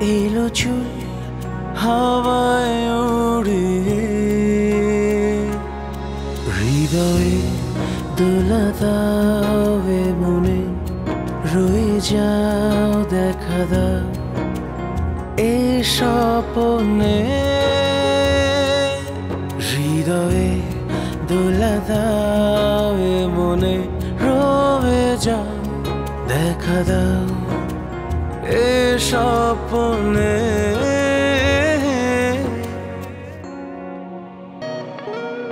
এলো চুল হাওয়ায় উড়ে, হৃদয়ে দোলা দাও এ মনে, রয়ে যাও দেখা দাও এ স্বপ্নে। হৃদয়ে দোলা দাও এ মনে, রয়ে যাও দেখা দাও এ স্বপ্নে।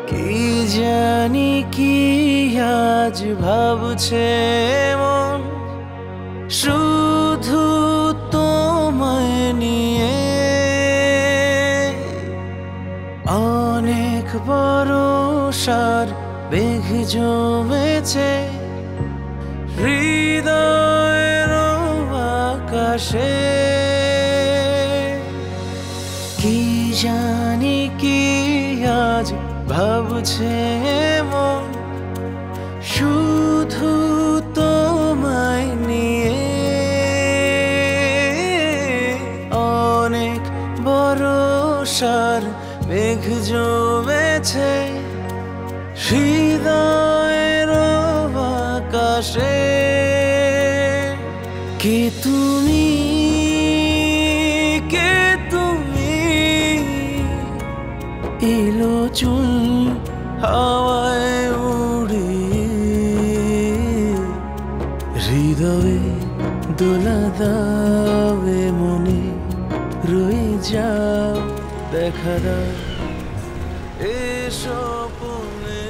কি জানি কি আজ ভাবছে মন, শুধু তোমায় নিয়ে। অনেক বরষার মেঘ জমেছে হৃদয়ের আকাশে। কি জানি কি আজ ভাবছে মন, শুধু তোমায় নিয়ে। অনেক বরষার মেঘ জমেছে হৃদয়ের আকাশে। কে তুমি, কে তুমি, এলো চুল হাওয়ায় উড়ে, হৃদয়ে দোলা দাও এ মনে, রয়ে যাও দেখা দাও এ স্বপ্নে।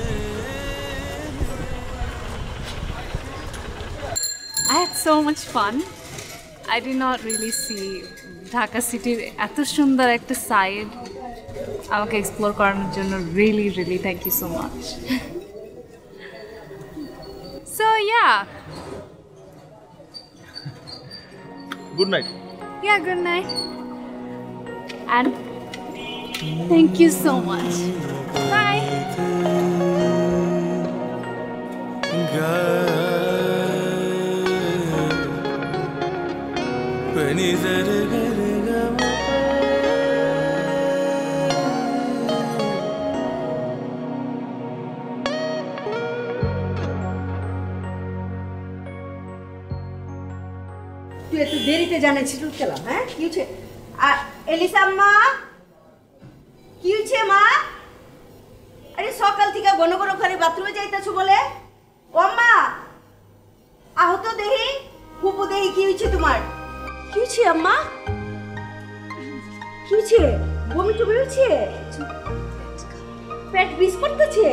I had so much fun. I did not really see Dhaka Cityর এত সুন্দর একটা সাইড আমাকে এক্সপ্লোর করানোর জন্য really thank you so much. So yeah. Good night. Yeah, good night. And thank you so much. Bye. তুই এত দেরিতে জানাচ্ছিস কেলাম? হ্যাঁ কি হচ্ছে? আর এলিসা আম্মা কি হচ্ছে মা? আরে সকাল থেকে ঘন ঘন করে বাথরুমে যাইতেছো বলে? ও আম্মা আহত দেহি ফুপু দেহি কি হচ্ছে তোমার? কি হচ্ছে আম্মা? কি হচ্ছে? বমি টমি হচ্ছে? পেট বিষ করতেছে?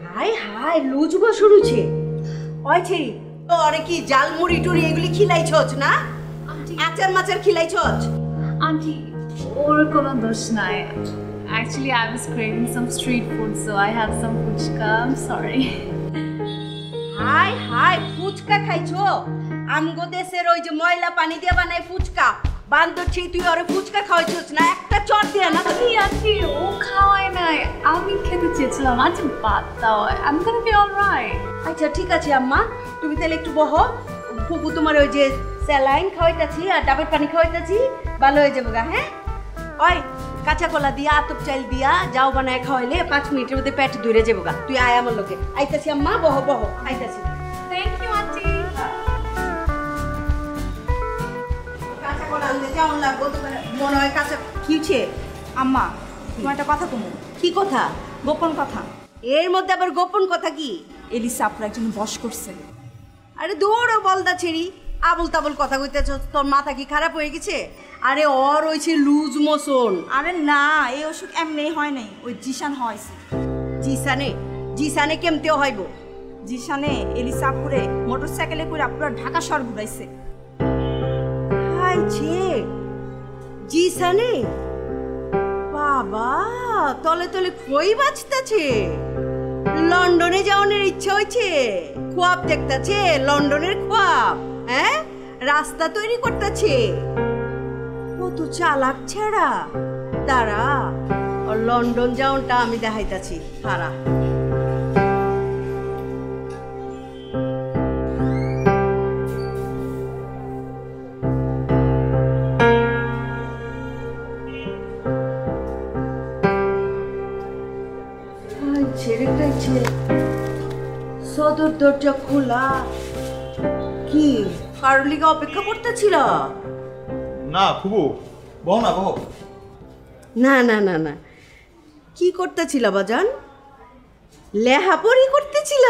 হাই হাই লুজ বসর হচ্ছে। ওই ছেড়ি তোরে কি জাল মুড়ি টুড়ি এগুলি খিলাইছস না? আচার মাচার খিলাইছস? Auntie, ওর কোনো দোষ নাই. Actually, I was craving some street food, so I had some fuchka. I'm sorry. Hi hi fuchka খাইছো? আমগো দেশের ওই যে ময়লা পানি দিয়ে বানায় ফুচকা, বান্দর ছি তুই ওরে ফুচকা খাওয়াইছস না? একটা চট দিয়ে না? Auntie, ও খাওয়ায় নাই, আমি খেতে চেয়েছিলাম. আচ্ছা বাদ দাও, I'm gonna be alright. আচ্ছা ঠিক আছে আম্মা, তুমি তাহলে একটু বহো, ফুপু তোমার ওই যে স্যালাইন খাওয়াইতাছি আর ডাবের পানি খাওয়াইতাছি, ভালো হয়ে যাবো গা। হ্যাঁ ওই কাঁচা কলা দিয়া আতপ চাল দিয়া যাও বানায় খাওয়াইলে 5 মিনিটের মধ্যে পেট ধরে যাবো গা। তুই আয় আমার লোকে। আইতাছি আম্মা, বহো বহো, আইতাছি। Thank you, auntie. কাঁচা কলা আনতে কেমন লাগবো তোমার? মনে হয় কাঁচা কিউছে। আম্মা তোমার একটা কথা কমু। কি কথা? গোপন কথা। এর মধ্যে আবার গোপন কথা কি? এলিসা আপুর একজন বশ করছে। আরে দৌড় বলদা ছেড়ি, আবল তাবল কথা কইতেছ, তোর মাথা কি খারাপ হয়ে গেছে? আরে ওর হইছে লুজ মোশন। আরে না, এই অসুখ এমনি হয় নাই, ওই জিশান হয়েছে। জিসানে? জিসানে কেমতেও হইব? জিশানে এলিসা আপুরে মোটরসাইকেলে করে আপুরা ঢাকা শহর ঘুরাইছে। হাইছে জিসানে? বাবা তলে তলে কই বাঁচতেছে? লন্ডনে যাওয়ার ইচ্ছা হয়েছে, খোয়াব দেখতেছে, লন্ডনের খোয়াব। হ্যাঁ রাস্তা তৈরি করতেছে। কত চালাক ছেড়া। দাঁড়া, লন্ডন যাওনটা আমি দেখাইতাছি। তারা দরজা খোলা। কি কারোর লিগে অপেক্ষা করতেছিল? না ফুবু, বহ না বহ। না না না না, কি করতেছিল বাজান? লেহাপড়ি করতেছিল?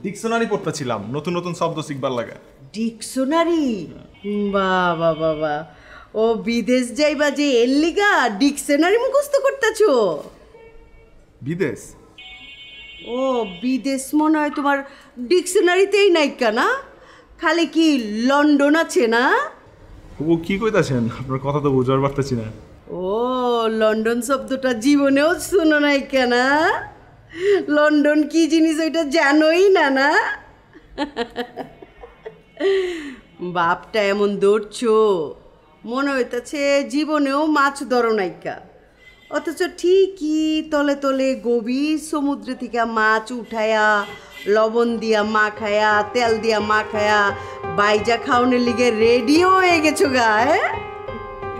ডিকশনারি পড়তেছিলাম, নতুন নতুন শব্দ শিখবার লাগে। ডিকশনারি? বাবা বাবা, ও বিদেশ যাইবা যে এর লিগা ডিকশনারি মুখস্থ করতেছো? বিদেশ? ও বিদেশ মনে হয় তোমার ডিকশনারিতেই নাইকা না, খালি কি লন্ডন আছে না? ফুবু কি কইতাছেন? আপনার কথা তো বুঝবার পারতেছি না। ও লন্ডন শব্দটা জীবনেও শুনো নাই কেনা? লন্ডন কি জিনিস ওইটা জানোই না না? বাপটা এমন দৌড়ছো, মনে হইতেছে জীবনেও মাছ ধরো নাইকা, অথচ ঠিকই তলে তলে গভীর সমুদ্র থেকে মাছ উঠায়া লবণ দিয়া মাখায়া তেল দিয়া মাখায়া বাইজা খাওয়ানোর লিগে রেডিও হয়ে গেছো গা।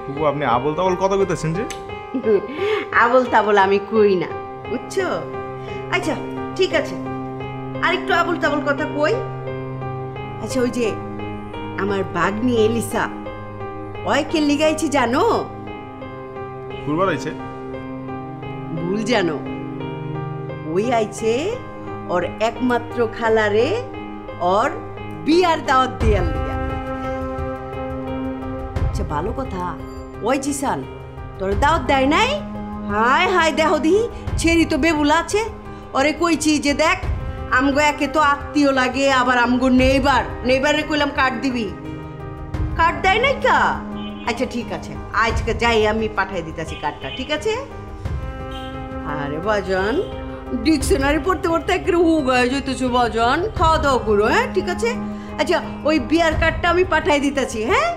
ফুবু আপনি আবল তাবল কথা কইতাছেন যে? আবল তাবল আমি কই না, বুঝছো? আচ্ছা ঠিক আছে, আরেকটু আবল তাবল কথা কই। আচ্ছা ওই যে আমার বাগনি এলিসা, ওই কে লিগাইছি জানো? ঘুরবার আইছে? ভুল জানো, ওই আইছে ওর একমাত্র খালারে ওর বিয়ার দাওয়াত দিয়ার লিগা। আচ্ছা ভালো কথা, ওই জিসান তোর দাওয়াত দেয় নাই? হায় হায় দেহ দিহি ছেড়ি তো বেবুলা আছে। ওরে কইছি যে দেখ আমগো একে তো আত্মীয় লাগে, আবার আমগো নেইবারে কইলাম কার্ড দিবি, কার্ড দেয় নাই কা? আচ্ছা ঠিক আছে, আজকে যাই আমি পাঠাই দিতেছি কার্ডটা, ঠিক আছে? আরে বাজান ডিকশনারি পড়তে পড়তে একটু উগায় যেতেছো বাজান, খাওয়া দাওয়া করো, হ্যাঁ ঠিক আছে? আচ্ছা ওই বিয়ার কার্ডটা আমি পাঠাই দিতেছি, হ্যাঁ?